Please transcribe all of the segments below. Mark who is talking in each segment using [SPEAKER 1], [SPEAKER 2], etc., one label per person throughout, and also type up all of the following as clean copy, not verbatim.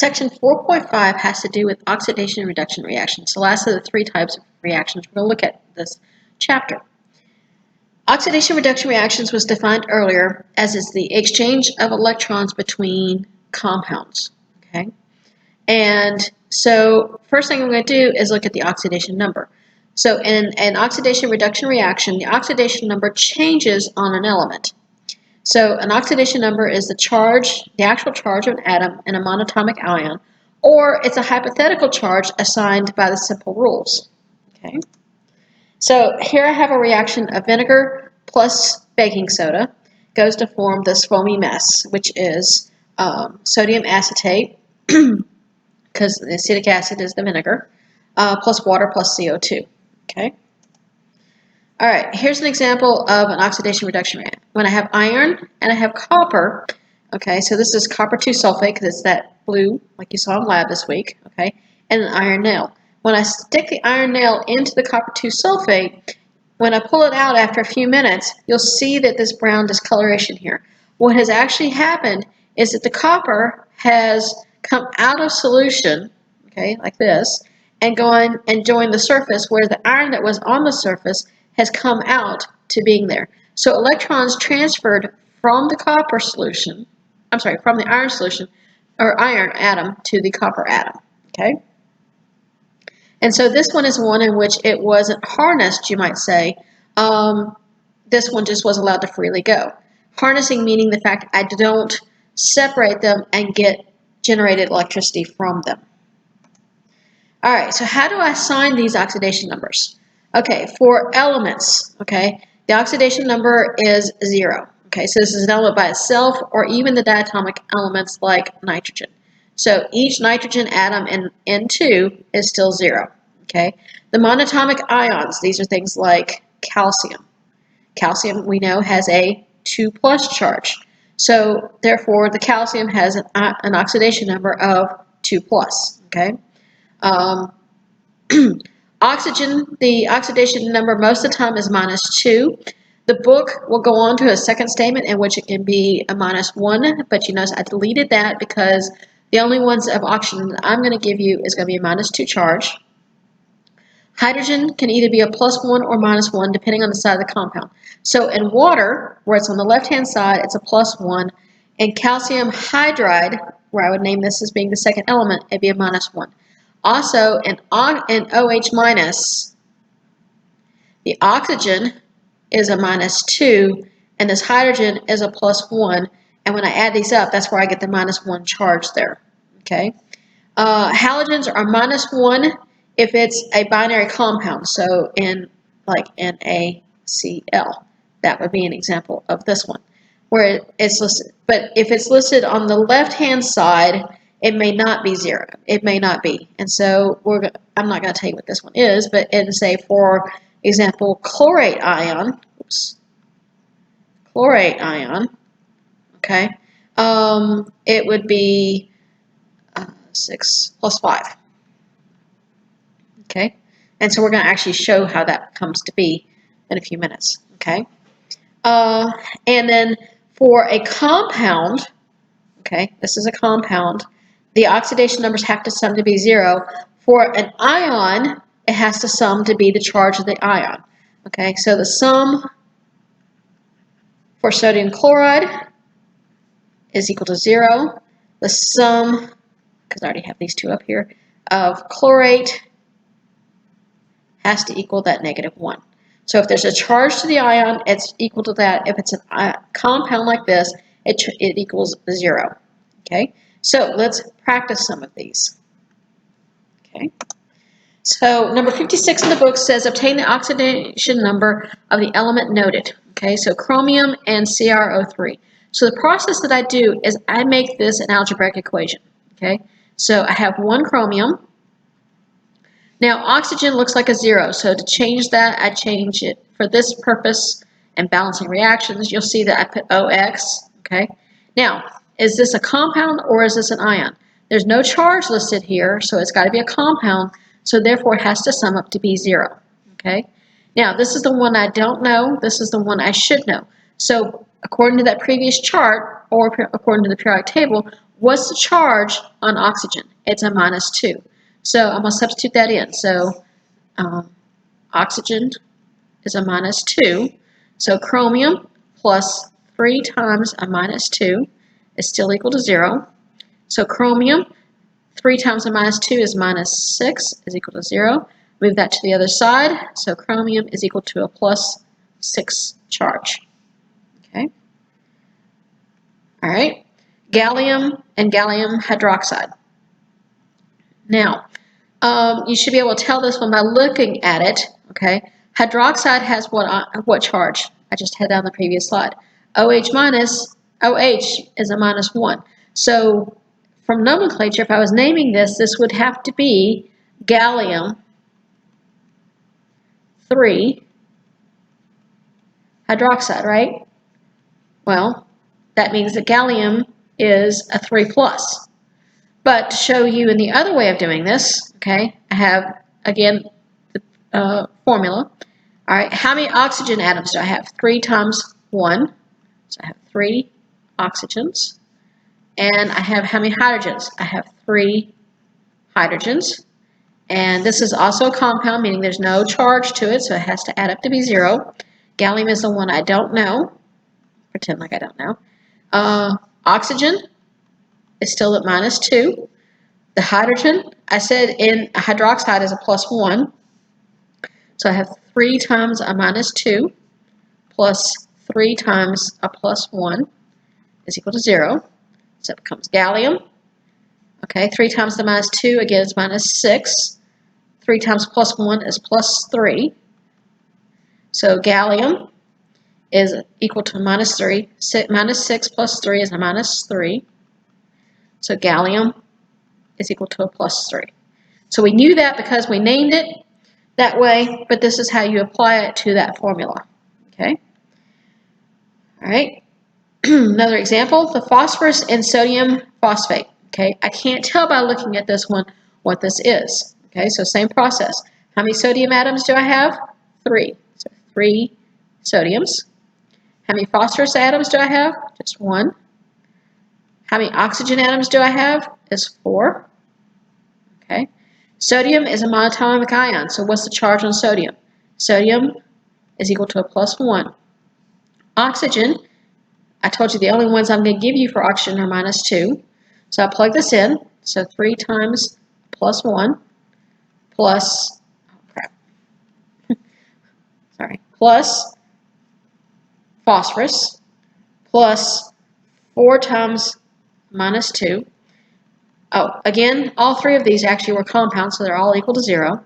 [SPEAKER 1] Section 4.5 has to do with oxidation reduction reactions. The last of the three types of reactions we're going to look at this chapter. Oxidation reduction reactions was defined earlier as is the exchange of electrons between compounds. Okay, and so first thing I'm going to do is look at the oxidation number. So in an oxidation reduction reaction, the oxidation number changes on an element. So an oxidation number is the charge, the actual charge of an atom in a monatomic ion, or it's a hypothetical charge assigned by the simple rules. Okay. So here I have a reaction of vinegar plus baking soda goes to form this foamy mess, which is sodium acetate, because the acetic acid is the vinegar, plus water plus CO2. Okay. All right, here's an example of an oxidation reduction reaction. When I have iron and I have copper, okay, so this is copper 2 sulfate because it's that blue, like you saw in lab this week, okay, and an iron nail. When I stick the iron nail into the copper 2 sulfate, when I pull it out after a few minutes, you'll see that this brown discoloration here. What has actually happened is that the copper has come out of solution, okay, like this, and gone and joined the surface, where the iron that was on the surface has come out to being there. So electrons transferred from the copper solution, from the iron solution, or iron atom to the copper atom, okay? And so this one is one in which it wasn't harnessed, you might say. This one just was allowed to freely go. Harnessing meaning the fact I don't separate them and get generated electricity from them. All right, so how do I assign these oxidation numbers? Okay, for elements, okay, the oxidation number is 0. Okay, so this is an element by itself, or even the diatomic elements like nitrogen. So each nitrogen atom in N2 is still 0. Okay, the monatomic ions, these are things like calcium. Calcium, we know, has a 2+ charge. So therefore, the calcium has an oxidation number of 2+. Okay. Oxygen, the oxidation number most of the time is -2. The book will go on to a second statement in which it can be a -1, but you notice I deleted that because the only ones of oxygen that I'm going to give you is going to be a -2 charge. Hydrogen can either be a +1 or -1 depending on the side of the compound. So in water, where it's on the left-hand side, it's a +1. In calcium hydride, where I would name this as being the second element, it'd be a -1. Also, in OH-, the oxygen is a -2, and this hydrogen is a +1. And when I add these up, that's where I get the -1 charge there. Okay. Halogens are -1 if it's a binary compound. So in like NaCl, that would be an example of this one, where it's listed. But if it's listed on the left-hand side, it may not be 0. It may not be. And so I'm not going to tell you what this one is, but in, say, for example, chlorate ion, okay, it would be 6 + 5. Okay, and so we're going to actually show how that comes to be in a few minutes. Okay, and then for a compound, okay, this is a compound, the oxidation numbers have to sum to be 0. For an ion, it has to sum to be the charge of the ion. Okay, so the sum for sodium chloride is equal to 0. The sum, because I already have these two up here, of chlorate has to equal that -1. So if there's a charge to the ion, it's equal to that. If it's a compound like this, it equals 0. Okay, so let's practice some of these. Okay, so number 56 in the book says obtain the oxidation number of the element noted. Okay, so chromium and CrO3. So the process that I do is I make this an algebraic equation. Okay, so I have 1 chromium. Now oxygen looks like a 0, so to change that, I change it for this purpose and balancing reactions. You'll see that I put OX. Okay, now is this a compound or is this an ion? There's no charge listed here, so it's got to be a compound, so therefore it has to sum up to be 0. Okay, now this is the one I don't know, this is the one I should know. So according to that previous chart, or according to the periodic table, What's the charge on oxygen? It's a -2. So I'm going to substitute that in. So oxygen is a -2. So chromium plus 3 times a -2 is still equal to 0. So chromium, 3 times a -2 is -6, is equal to 0. Move that to the other side. So chromium is equal to a +6 charge. Okay. All right. Gallium and gallium hydroxide. Now, you should be able to tell this one by looking at it. Okay. Hydroxide has what charge? I just had that on the previous slide. OH minus, OH is a -1. So from nomenclature, if I was naming this, this would have to be gallium 3 hydroxide, right? Well, that means that gallium is a 3+. But to show you in the other way of doing this, okay, I have, again, the formula. All right, how many oxygen atoms do I have? 3 times 1. So I have 3 oxygens. And I have how many hydrogens? I have 3 hydrogens. And this is also a compound, meaning there's no charge to it, so it has to add up to be 0. Gallium is the one I don't know. Pretend like I don't know. Oxygen is still at -2. The hydrogen, I said in hydroxide is a +1. So I have 3 times a -2 plus 3 times a +1 is equal to 0. So it becomes gallium. Okay, 3 times the -2 again is -6. 3 times +1 is +3. So gallium is equal to -3. -6 plus 3 is a -3. So gallium is equal to a +3. So we knew that because we named it that way, but this is how you apply it to that formula. Okay? All right. Another example, the phosphorus and sodium phosphate. Okay, I can't tell by looking at this one what this is. Okay, so same process. How many sodium atoms do I have? 3. So 3 sodiums. How many phosphorus atoms do I have? Just 1. How many oxygen atoms do I have? Is 4. Okay. Sodium is a monatomic ion, so what's the charge on sodium? Sodium is equal to a +1. Oxygen, I told you the only ones I'm going to give you for oxygen are -2. So I plug this in. So 3 times +1 plus, oh crap, sorry, plus phosphorus plus 4 times -2. Oh, again, all 3 of these actually were compounds, so they're all equal to 0.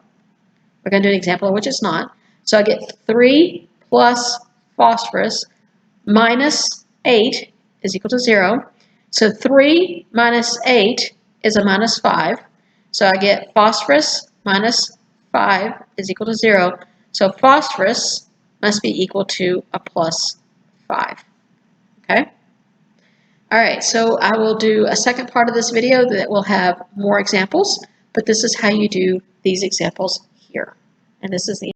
[SPEAKER 1] We're going to do an example of which it's not. So I get 3 plus phosphorus minus 8 is equal to 0. So 3 minus 8 is a -5. So I get phosphorus minus 5 is equal to 0. So phosphorus must be equal to a +5. Okay? All right, so I will do a second part of this video that will have more examples, but this is how you do these examples here. And this is the